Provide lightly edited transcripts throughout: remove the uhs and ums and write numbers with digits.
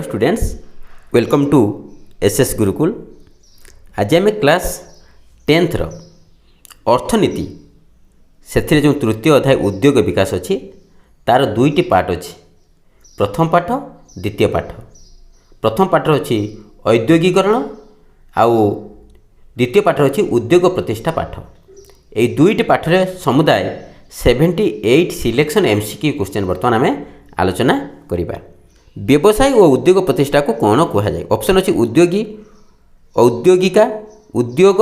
Students welcome to SS Gurukul. आज आम class 10th अर्थनीति से जो तृतीय अध्याय उद्योग विकास अच्छी तार दुईटी पार्ट अच्छी। प्रथम पाठ द्वितीय पाठ। प्रथम पाठ अच्छी औद्योगिकरण आउ द्वितीय पाठ अच्छी उद्योग प्रतिष्ठा पाठ। यही दुईटी पाठ समुदाय 78 सिलेक्शन एमसीक्यू क्वेश्चन बर्तमान आम आलोचना करिबा। व्यवसाय और उद्योग प्रतिष्ठा को कौन कह जाए? ऑप्शन अच्छी उद्योगी, औद्योगिका, उद्योग,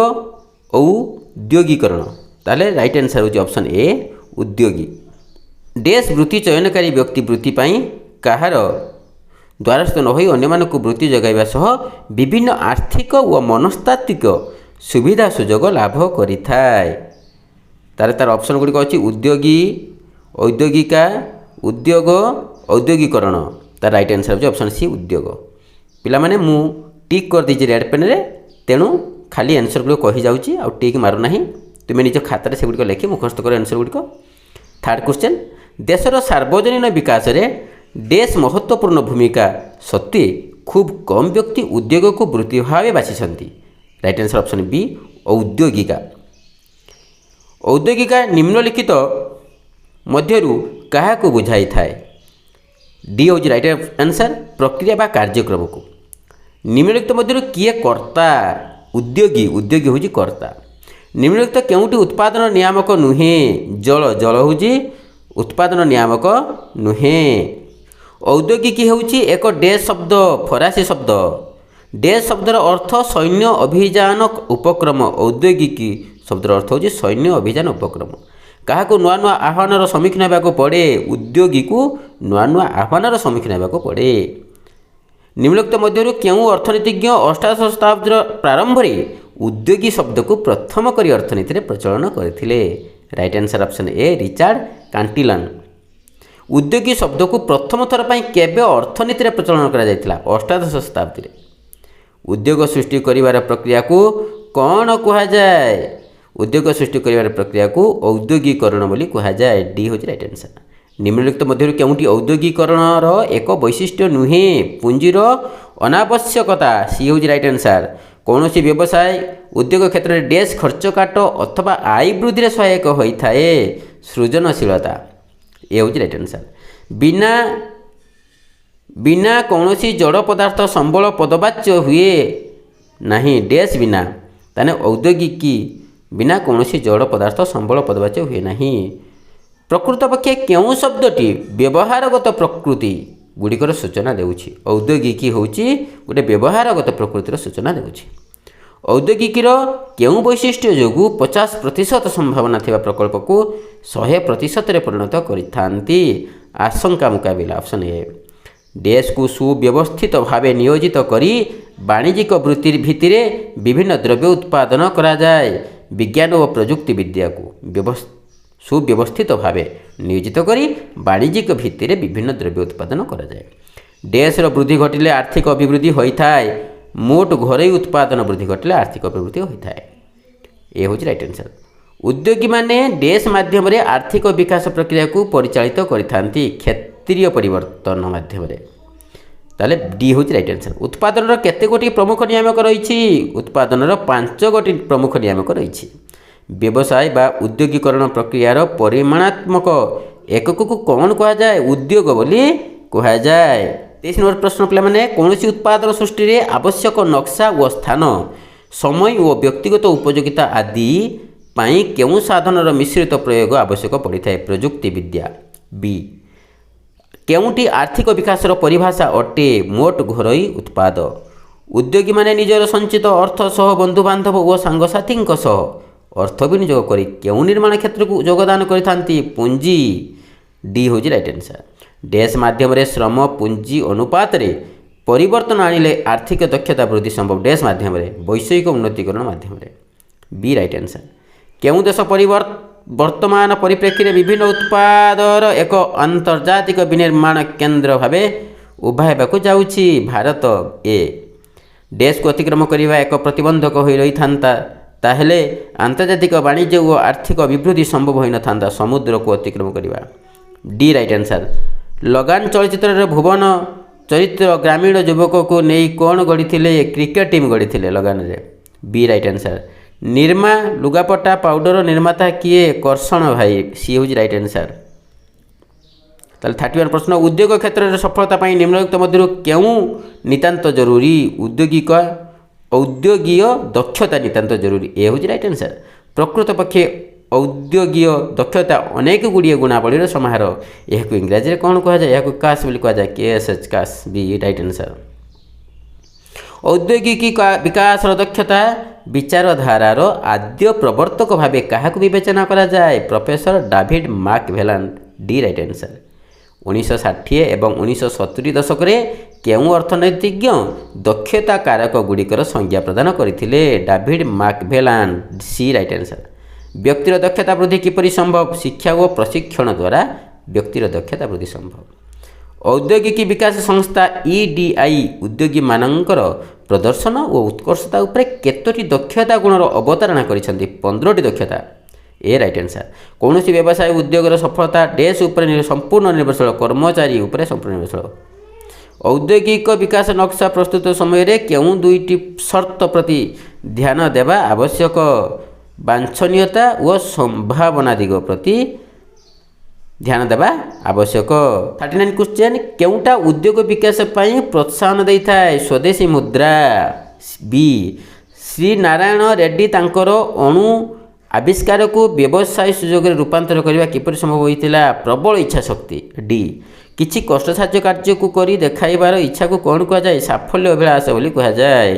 औद्योगिकरण। ताले राइट आंसर होची ऑप्शन ए उद्योगी। देश वृत्ति चयनकारी व्यक्ति वृत्ति पाई कहार द्वारस्थ न होई अन्यमानकु वृत्ति जगाइबा सह विभिन्न आर्थिक और मनस्तात्विक सुविधा सुजोग लाभ करिथाय। तार ऑप्शन गुड़िक अच्छी उद्योगी, औद्योगिका, उद्योग, औद्योगिकरण। तार राइट आंसर होची ऑप्शन सी उद्योग। पिला माने मु टिक कर दीजिए रेड पेन रे, तेणु खाली आंसर गुड़ कही जाऊँगी आ टिक मारू ना। तुम्हें निज खातार से गुड़िक लिखि मुखस्त कर आंसर गुड़िक। थर्ड क्वेश्चन, देशर सार्वजनिक विकास रे देश महत्वपूर्ण भूमिका सत्वे खूब कम व्यक्ति उद्योग को वृत्ति भाव बाछिछंती। राइट आंसर ऑप्शन बी औद्योगिका। औद्योगिका निम्नलिखित मध्यरु काहाकु बुझाई थाए? डी हूँ राइट आंसर प्रक्रिया बा कार्यक्रम को। निम्नलिखित मध्यरु किए कर्ता? उद्योगी। उद्योगी हूँ कर्ता। निम्नलिखित केउटी उत्पादन नियामक नुहे? जल। जल हूँ उत्पादन नियामक नुहे। औद्योगिकी हूँ एक डेश शब्द, फरासी शब्द। डेश शब्दर अर्थ सैन्य अभियान उपक्रम। औद्योगिकी शब्दर अर्थ हूँ सैन्य अभियान उपक्रम। क्या नुआ नुआ आह्वान सम्मुखीन होगा पड़े? उद्योगी को नुआ नुआ आह्वान सम्मुखीन होगा पड़े। निम्नलिखित मध्यरु केउं अर्थनीतिज्ञ अष्टादश शताब्दीर प्रारंभ में उद्योगी शब्द को प्रथम करी अर्थनीति रे प्रचलन करथिले? Right answer option A Richard Cantillon. उद्योगी शब्द को प्रथम थर पर केबे अर्थनीति रे प्रचलन करा जायतिला? अष्टादश शताब्दी रे। उद्योग सृष्टि करिवार प्रक्रिया को कौन कहा जाए? उद्योग सृष्टि करिवार प्रक्रिया को औद्योगिकरण बोली कहा जाए। डी हूँ राइट आंसर। निम्नलिखित मध्यरु केउंटी औद्योगिकरणर एक वैशिष्ट्य नुहे? पुंजीर अनावश्यकता। सी हूँ राइट आंसर। कौन सी व्यवसाय उद्योग क्षेत्र में डेश खर्च काट अथवा आय वृद्धि सहायक होता है? सृजनशीलता। ए हूँ राइट आंसर। बिना बिना कौन सी जड़ पदार्थ संबल पदवाच्य हुए नहीं? डेश बिना। ताने औद्योगिकी बिना कौन सी जड़ पदार्थ संबल पदवाच्य हुए नहीं। प्रकृत पक्षे केउं शब्दटी व्यवहारगत प्रकृति गुड़िकर सूचना देउछि? औद्योगिकी होउछि गोटे व्यवहारगत प्रकृतिर सूचना देउछि। औद्योगिकीर केउं वैशिष्ट्य जोगु 50% संभावना थिबा प्रकल्प को 100% रे परिणत करिथांती? आशंका मुकाबिला। Option A. देश को सुव्यवस्थित भावे नियोजित करी वाणिज्यिक वृत्ति भित्तिरे विभिन्न द्रव्य उत्पादन करा जाए। विज्ञान और प्रजुक्ति विद्या को सुव्यवस्थित भावे नियोजित करी वाणिज्यिक भित्ति रे विभिन्न द्रव्य उत्पादन करा जाए। देशर वृद्धि घटिले आर्थिक अभिवृद्धि होइथाय। मोट घरोई उत्पादन वृद्धि घटिले आर्थिक अभिवृद्धि होइथाय। ए हूँ राइट आंसर। उद्योगी माने देश माध्यम रे आर्थिक विकास प्रक्रिया को परिचालित करिथांती क्षेत्रीय परिवर्तन माध्यम रे। ताले डी हूँ राइट आंसर। उत्पादन केते गोटी प्रमुख नियामक रही? उत्पादन 5 गोटी प्रमुख नियामक रही। व्यवसाय बा उद्योगिकरण प्रक्रियार परिमाणात्मक एकक को कौन कहा जाए? उद्योग बोली कहा जाए। 23 नंबर प्रश्न पिला माने कौन सी उत्पादन सृष्टि रे आवश्यक नक्शा व स्थान, समय और व्यक्तिगत उपयोगिता आदि पाई केउं साधनर मिश्रित प्रयोग आवश्यक पड़ी थाए? प्रजुक्ति विद्या। बी। केउंटी आर्थिक विकासर परिभाषा अटे? मोट घरोई उत्पाद। उद्योगी माने निजर संचित अर्थ सह बंधु बांधव और सांगसाथी सह अर्थ विनियोग करी केउं निर्माण क्षेत्र को योगदान करिथांती? पूंजी। डी हूँ राइट आंसर। देश माध्यम रे श्रम पूंजी अनुपात रे परिवर्तन आनिले आर्थिक दक्षता वृद्धि संभव? देश माध्यम रे वैषयिक उन्नतिकरण माध्यम रे। B right answer. केउं देश वर्तमान परिप्रेक्षी रे विभिन्न उत्पादर एक अंतर्जातिक विनिर्माण केन्द्र भावे उभा हेबाकु जाउछि? भारत। ए। देश को अतिक्रम करिबा एक प्रतिबंधक होई रही थांता ताहेले आंतर्जातिक वाणिज्य और आर्थिक अभिवृद्धि संभव होई न थांता समुद्र को अतिक्रम करिबा। D right answer. लगान चलचित्र भुवन ଚରିତ୍ର ଗ୍ରାମୀଣ ଯୁବକକୁ ନେଇ କ'ଣ ଗଢ଼ିଥିଲେ? କ୍ରିକେଟ ଟିମ୍ ଗଢ଼ିଥିଲେ ଲଗାନରେ। B right answer. ନିର୍ମା ଲୁଗାପଟା ପାଉଡ଼ର ନିର୍ମାତା କିଏ? କର୍ଷଣ ଭାଇ। ସି ହେଉଛି ରାଇଟ୍ ଆନ୍ସର୍। ତାହେଲେ 31 ପ୍ରଶ୍ନ, ଉଦ୍ୟୋଗ କ୍ଷେତ୍ରରେ ସଫଳତା ପାଇଁ ନିମ୍ନଲିଖିତ ମଧ୍ୟରୁ କେଉଁ ନିତାନ୍ତ ଜରୁରୀ? ଔଦ୍ୟୋଗୀୟ ଦକ୍ଷତା ନିତାନ୍ତ ଜରୁରୀ। ଏ ହେଉଛି ରାଇଟ୍ ଆନ୍ସର୍। ପ୍ରକୃତ ପକ୍ଷେ ଔଦ୍ୟୋଗୀୟ ଦକ୍ଷତା ଅନେକ ଗୁଡ଼ିଏ ଗୁଣାବଳୀର ସମାହାର। ଏହାକୁ ଇଂରାଜୀରେ କ'ଣ କୁହାଯାଏ? ଏହାକୁ କାସ୍ ବୋଲି କୁହାଯାଏ। KSH କାସ୍। B right answer. ଔଦ୍ୟୋଗିକ ବିକାଶର ଦକ୍ଷତା ବିଚାରଧାରାର ଆଦ୍ୟ ପ୍ରବର୍ତ୍ତକ ଭାବେ କାହାକୁ ବିବେଚନା କରାଯାଏ? Professor David McClelland. D right answer. 1960 ଏବଂ 1970 ଦଶକରେ କେଉଁ ଅର୍ଥନୈତିଜ୍ଞ ଦକ୍ଷତା କାରକ ଗୁଡ଼ିକର ସଂଜ୍ଞା ପ୍ରଦାନ କରିଥିଲେ? David McClelland. C right answer. ବ୍ୟକ୍ତିର ଦକ୍ଷତା ବୃଦ୍ଧି କିପରି ସମ୍ଭବ? ଶିକ୍ଷା ଓ ପ୍ରଶିକ୍ଷଣ ଦ୍ୱାରା ବ୍ୟକ୍ତିର ଦକ୍ଷତା ବୃଦ୍ଧି ସମ୍ଭବ। ଔଦ୍ୟୋଗିକ ବିକାଶ ସଂସ୍ଥା EDI ଉଦ୍ୟୋଗୀମାନଙ୍କର ପ୍ରଦର୍ଶନ ଓ ଉତ୍କର୍ଷତା ଉପରେ କେତୋଟି ଦକ୍ଷତା ଗୁଣର ଅବତାରଣା କରିଛନ୍ତି? 15ଟି ଦକ୍ଷତା। ଏ ରାଇଟ୍ ଆନ୍ସର୍। କୌଣସି ବ୍ୟବସାୟ ଉଦ୍ୟୋଗର ସଫଳତା ଡେସ୍ ଉପରେ ସମ୍ପୂର୍ଣ୍ଣ ନିର୍ଭରଶୀଳ। କର୍ମଚାରୀ ଉପରେ ସମ୍ପୂର୍ଣ୍ଣ ନିର୍ଭରଶୀଳ। ଔଦ୍ୟୋଗିକ ବିକାଶ ନକ୍ସା ପ୍ରସ୍ତୁତ ସମୟରେ କେଉଁ ଦୁଇଟି ସର୍ତ୍ତ ପ୍ରତି ଧ୍ୟାନ ଦେବା ଆବଶ୍ୟକ? ବାଞ୍ଛନୀୟତା ଓ ସମ୍ଭାବନା ଦିଗ ପ୍ରତି ଧ୍ୟାନ ଦେବା ଆବଶ୍ୟକ। 39 କ୍ୱେଶ୍ଚନ୍, କେଉଁଟା ଉଦ୍ୟୋଗ ବିକାଶ ପାଇଁ ପ୍ରୋତ୍ସାହନ ଦେଇଥାଏ? ସ୍ୱଦେଶୀ ମୁଦ୍ରା। ବି। ଶ୍ରୀ ନାରାୟଣ ରେଡ୍ଡି ତାଙ୍କର ଅଣୁ ଆବିଷ୍କାରକୁ ବ୍ୟବସାୟ ସୁଯୋଗରେ ରୂପାନ୍ତର କରିବା କିପରି ସମ୍ଭବ ହୋଇଥିଲା? ପ୍ରବଳ ଇଚ୍ଛା ଶକ୍ତି। ଡି। କିଛି କଷ୍ଟସାଧ୍ୟ କାର୍ଯ୍ୟକୁ କରି ଦେଖାଇବାର ଇଚ୍ଛାକୁ କ'ଣ କୁହାଯାଏ? ସାଫଲ୍ୟ ଅଭିଳାଷ ବୋଲି କୁହାଯାଏ।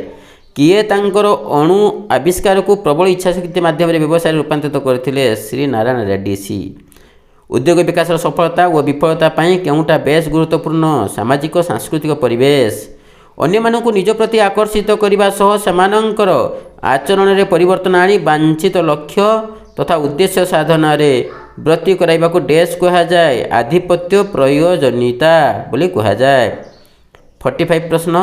କିଏ ତାଙ୍କର ଅଣୁ ଆବିଷ୍କାରକୁ ପ୍ରବଳ ଇଚ୍ଛାଶକ୍ତି ମାଧ୍ୟମରେ ବ୍ୟବସାୟରେ ରୂପାନ୍ତରିତ କରିଥିଲେ? ଶ୍ରୀ ନାରାୟଣ ରେଡ୍ଡି। ସି। ଉଦ୍ୟୋଗ ବିକାଶର ସଫଳତା ଓ ବିଫଳତା ପାଇଁ କେଉଁଟା ବେଶ୍ ଗୁରୁତ୍ୱପୂର୍ଣ୍ଣ? ସାମାଜିକ ସାଂସ୍କୃତିକ ପରିବେଶ। ଅନ୍ୟମାନଙ୍କୁ ନିଜ ପ୍ରତି ଆକର୍ଷିତ କରିବା ସହ ସେମାନଙ୍କର ଆଚରଣରେ ପରିବର୍ତ୍ତନ ଆଣି ବାଞ୍ଛିତ ଲକ୍ଷ୍ୟ ତଥା ଉଦ୍ଦେଶ୍ୟ ସାଧନାରେ ବ୍ରତୀ କରାଇବାକୁ ଡେସ୍ କୁହାଯାଏ? ଆଧିପତ୍ୟ ପ୍ରୟୋଜନୀୟତା ବୋଲି କୁହାଯାଏ। 45 ପ୍ରଶ୍ନ,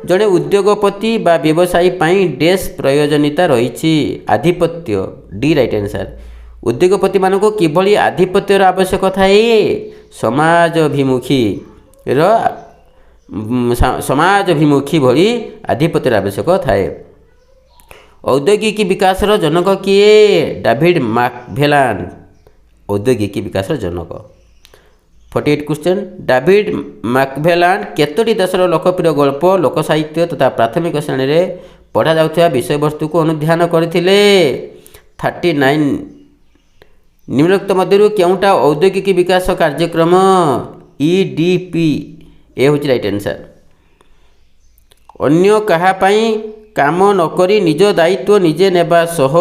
ଜଣେ ଉଦ୍ୟୋଗପତି ବା ବ୍ୟବସାୟୀ ପାଇଁ ଡେସ୍ ପ୍ରୟୋଜନୀୟତା ରହିଛି? ଆଧିପତ୍ୟ। D right answer. ଉଦ୍ୟୋଗପତିମାନଙ୍କୁ କିଭଳି ଆଧିପତ୍ୟର ଆବଶ୍ୟକ ଥାଏ? ସମାଜଭିମୁଖୀ ଭଳି ଆଧିପତ୍ୟର ଆବଶ୍ୟକ ଥାଏ। ଔଦ୍ୟୋଗିକ ବିକାଶର ଜନକ କିଏ? ଡାଭିଡ୍ ମାକଭେଲାନ୍। ଔଦ୍ୟୋଗିକ ବିକାଶର ଜନକ। 48 କ୍ୱେଶ୍ଚନ୍, ଡାଭିଡ୍ ମାକଭେଲାନ୍ କେତୋଟି ଦେଶର ଲୋକପ୍ରିୟ ଗଳ୍ପ, ଲୋକସାହିତ୍ୟ ତଥା ପ୍ରାଥମିକ ଶ୍ରେଣୀରେ ପଢ଼ାଯାଉଥିବା ବିଷୟବସ୍ତୁକୁ ଅନୁଧ୍ୟାନ କରିଥିଲେ? 39 ନିମ୍ନଲିଖିତ ମଧ୍ୟରୁ କେଉଁଟା ଔଦ୍ୟୋଗିକ ବିକାଶ କାର୍ଯ୍ୟକ୍ରମ? EDP। ଏ ହେଉଛି ରାଇଟ୍ ଆନ୍ସର୍। ଅନ୍ୟ କାହା ପାଇଁ କାମ ନକରି ନିଜ ଦାୟିତ୍ୱ ନିଜେ ନେବା ସହ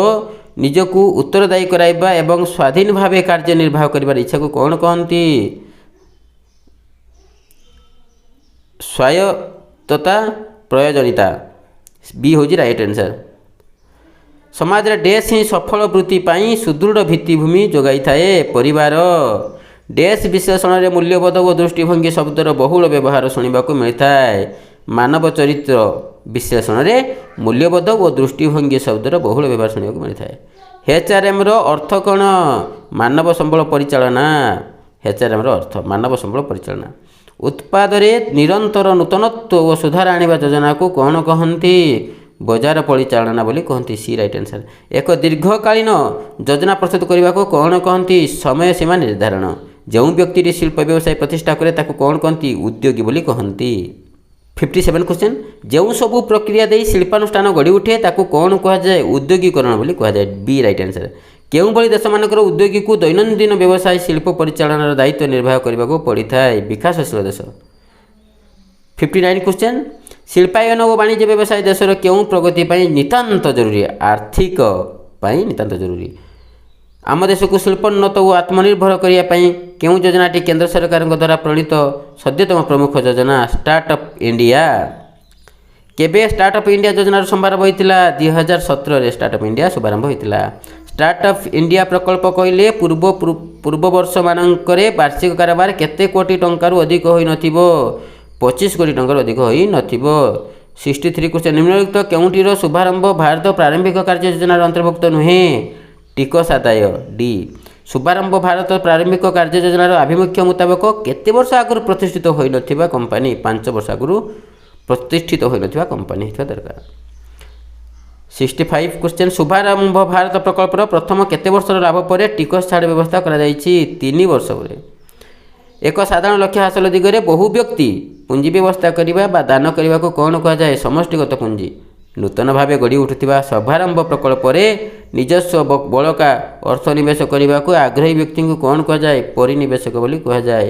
ନିଜକୁ ଉତ୍ତରଦାୟୀ କରାଇବା ଏବଂ ସ୍ୱାଧୀନ ଭାବେ କାର୍ଯ୍ୟ ନିର୍ବାହ କରିବାର ଇଚ୍ଛାକୁ କ'ଣ କହନ୍ତି? ସ୍ୱାୟତ୍ତତା ପ୍ରୟୋଜନୀୟତା। ବି ହେଉଛି ରାଇଟ୍ ଆନ୍ସର୍। ସମାଜରେ ଡେସ୍ ହିଁ ସଫଳ ବୃତ୍ତି ପାଇଁ ସୁଦୃଢ଼ ଭିତ୍ତିଭୂମି ଯୋଗାଇଥାଏ? ପରିବାର। ଡେସ୍ ବିଶ୍ଳେଷଣରେ ମୂଲ୍ୟବୋଧ ଓ ଦୃଷ୍ଟିଭଙ୍ଗୀ ଶବ୍ଦର ବହୁଳ ବ୍ୟବହାର ଶୁଣିବାକୁ ମିଳିଥାଏ? ମାନବ ଚରିତ୍ର ବିଶ୍ଳେଷଣରେ ମୂଲ୍ୟବୋଧ ଓ ଦୃଷ୍ଟିଭଙ୍ଗୀ ଶବ୍ଦର ବହୁଳ ବ୍ୟବହାର ଶୁଣିବାକୁ ମିଳିଥାଏ। HRMର ଅର୍ଥ କ'ଣ? ମାନବ ସମ୍ବଳ ପରିଚାଳନା। HRMର ଅର୍ଥ ମାନବ ସମ୍ବଳ ପରିଚାଳନା। ଉତ୍ପାଦରେ ନିରନ୍ତର ନୂତନତ୍ୱ ଓ ସୁଧାର ଆଣିବା ଯୋଜନାକୁ କ'ଣ କହନ୍ତି? ବଜାର ପରିଚାଳନା ବୋଲି କହନ୍ତି। C right answer. ଏକ ଦୀର୍ଘକାଳୀନ ଯୋଜନା ପ୍ରସ୍ତୁତ କରିବାକୁ କ'ଣ କହନ୍ତି? ସମୟ ସୀମା ନିର୍ଦ୍ଧାରଣ। ଯେଉଁ ବ୍ୟକ୍ତିଟି ଶିଳ୍ପ ବ୍ୟବସାୟ ପ୍ରତିଷ୍ଠା କରେ ତାକୁ କ'ଣ କହନ୍ତି? ଉଦ୍ୟୋଗୀ ବୋଲି କହନ୍ତି। 57 କ୍ୱେଶ୍ଚନ୍, ଯେଉଁ ସବୁ ପ୍ରକ୍ରିୟା ଦେଇ ଶିଳ୍ପାନୁଷ୍ଠାନ ଗଢ଼ି ଉଠେ ତାକୁ କ'ଣ କୁହାଯାଏ? ଉଦ୍ୟୋଗୀକରଣ ବୋଲି କୁହାଯାଏ। ବି ରାଇଟ୍ ଆନ୍ସର୍। କେଉଁଭଳି ଦେଶମାନଙ୍କର ଉଦ୍ୟୋଗୀକୁ ଦୈନନ୍ଦିନ ବ୍ୟବସାୟ ଶିଳ୍ପ ପରିଚାଳନାର ଦାୟିତ୍ୱ ନିର୍ବାହ କରିବାକୁ ପଡ଼ିଥାଏ? ବିକାଶଶୀଳ ଦେଶ। 59 କ୍ୱେଶ୍ଚନ୍, ଶିଳ୍ପାୟନ ଓ ବାଣିଜ୍ୟ ବ୍ୟବସାୟ ଦେଶର କେଉଁ ପ୍ରଗତି ପାଇଁ ନିତାନ୍ତ ଜରୁରୀ? ଆର୍ଥିକ ପାଇଁ ନିତାନ୍ତ ଜରୁରୀ। ଆମ ଦେଶକୁ ଶିଳ୍ପୋନ୍ନତ ଓ ଆତ୍ମନିର୍ଭର କରିବା ପାଇଁ କେଉଁ ଯୋଜନାଟି କେନ୍ଦ୍ର ସରକାରଙ୍କ ଦ୍ୱାରା ପ୍ରଣୀତ ସଦ୍ୟତମ ପ୍ରମୁଖ ଯୋଜନା? Startup India. କେବେ ଷ୍ଟାର୍ଟଅପ୍ ଇଣ୍ଡିଆ ଯୋଜନାର ଶୁଭାରମ୍ଭ ହୋଇଥିଲା? 2017ରେ ଷ୍ଟାର୍ଟଅପ୍ ଇଣ୍ଡିଆ ଶୁଭାରମ୍ଭ ହୋଇଥିଲା। ଷ୍ଟାର୍ଟଅପ୍ ଇଣ୍ଡିଆ ପ୍ରକଳ୍ପ କହିଲେ ପୂର୍ବ ବର୍ଷମାନଙ୍କରେ ବାର୍ଷିକ କାରବାର କେତେ କୋଟି ଟଙ୍କାରୁ ଅଧିକ ହୋଇନଥିବ? 25 କୋଟି ଟଙ୍କାରୁ ଅଧିକ ହୋଇନଥିବ। 63 କ୍ୱେଶ୍ଚନ୍, ନିମ୍ନଲିଖିତ କେଉଁଟିର ଶୁଭାରମ୍ଭ ଭାରତ ପ୍ରାରମ୍ଭିକ କାର୍ଯ୍ୟ ଯୋଜନାର ଅନ୍ତର୍ଭୁକ୍ତ ନୁହେଁ? ଟିକସ ଆଦାୟ। ଡି। शुभारंभ भारत प्रारंभिक कार्य योजनार आभिमुख्य मुताबक केते वर्ष आगु प्रतिष्ठित होई नथिबा कंपनी 5 वर्ष आगु प्रतिष्ठित होई नथिबा कंपनी हेतु दरकार। 65 क्वेश्चन शुभारंभ भारत प्रकल्पर प्रथम केते वर्षर लाभ पर टिकस छाड़ व्यवस्था करा जायछि 3 वर्ष पर। एक साधारण लक्ष्य हासिल दिगरे बहु व्यक्ति पुंजी व्यवस्था करने बा दान करने को कौन कह जाए समष्टिगत पुंजी। नूतन भाव गढ़ी उठुवा शुभारंभ प्रकल्प निजस्व बड़का अर्थ निवेश करने को आग्रही व्यक्ति को कौन कह जाए परिनिवेशक बोली कह जाए।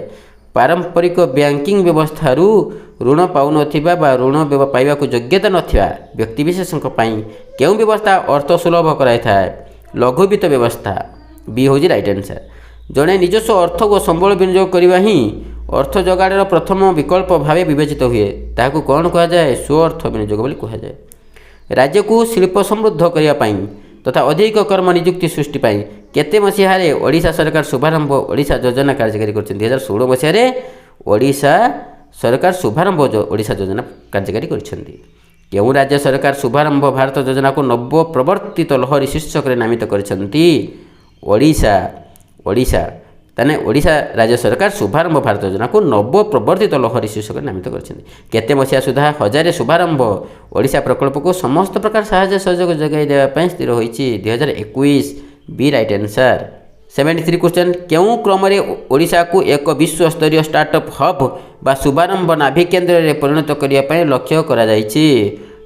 पारंपरिक बैंकिंग व्यवस्था ऋण पाउन ऋण पाइबा योग्यता नथिबा व्यक्तिविशेषों केउं व्यवस्था अर्थ सुलभ कराई लघु वित्त व्यवस्था बी हूँ राइट आंसर। जड़े निजस्व अर्थ और संबल विनियोग करने ही अर्थ जोगाड़र प्रथम विकल्प भाव विवेचित हुए ताकू कौन कह जाए स्व अर्थ विनियोग बोली कह जाए। राज्य को शिल्प समृद्ध करने तथा अधिक कर्म नियुक्ति सृष्टि केते मसीहारे ओडिशा सरकार शुभारंभ ओडिशा योजना कार्यकारी कर 2016 मसीहारे ओडिशा सरकार शुभारंभ ओडिशा योजना कार्यकारी कर। राज्य सरकार शुभारंभ भारत योजना को नव प्रवर्तित लहरी शीर्षक नामित करछंती ओडिशा। ओडिशा ताने ओडिशा राज्य सरकार शुभारंभ भारत योजना को नव प्रवर्तित लहरी शीर्षक नामित करते मसीहा सुधा 1000 शुभारंभ ओडिशा प्रकल्प को समस्त प्रकार साहाय्य सहयोग जगाई देवाई स्थिर होईछि 2021 बी राइट आंसर। 73 क्वेश्चन केउं क्रम ओडिशा को एक विश्व स्तरीय स्टार्टअप हब बा शुभारंभ नाभि केन्द्र में परिणत करने लक्ष्य करा जायछि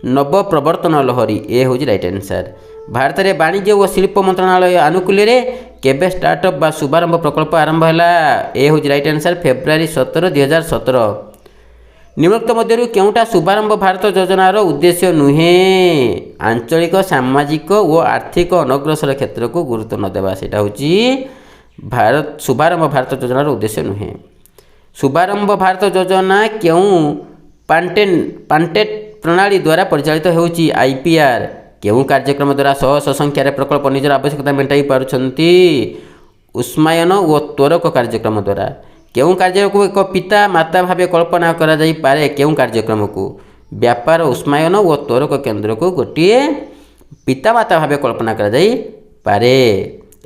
नव प्रवर्तन लहरी ए हूँ राइट आंसर। भारत में वाणिज्य और शिल्प मंत्रणालय आनुकूल्य केबे स्टार्टअप बा शुभारंभ प्रकल्प आरंभ है ए हूँ राइट आंसर फेब्रुआरी 17 2017। निम्नोक्त मध्य केउटा शुभारंभ भारत योजनार उद्देश्य नुहे आंचलिक सामाजिक और आर्थिक अनग्रसर क्षेत्र को गुरुत्व न देवा सेटा होची भारत शुभारंभ भारत योजनार उद्देश्य नुहे। शुभारंभ भारत योजना केउं पांटेट प्रणाली द्वारा परिचालित होउची आईपीआर केउं कार्यक्रम द्वारा शह संख्यार प्रकल्प निजर आवश्यकता मेटाई पारुछंती उष्मायन और त्वरक कार्यक्रम द्वारा केउं कार्य को एक पिता माता भाव कल्पना करा जाई पारे केउं कार्यक्रम को व्यापार उष्मायन और त्वरक केन्द्र को गोटे पिता माता भाव कल्पना करा जाई पारे।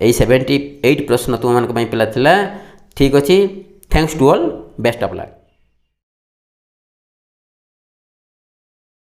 78 प्रश्न तुम मान पिला थिला ठीक अच्छी। Thanks to all best of luck.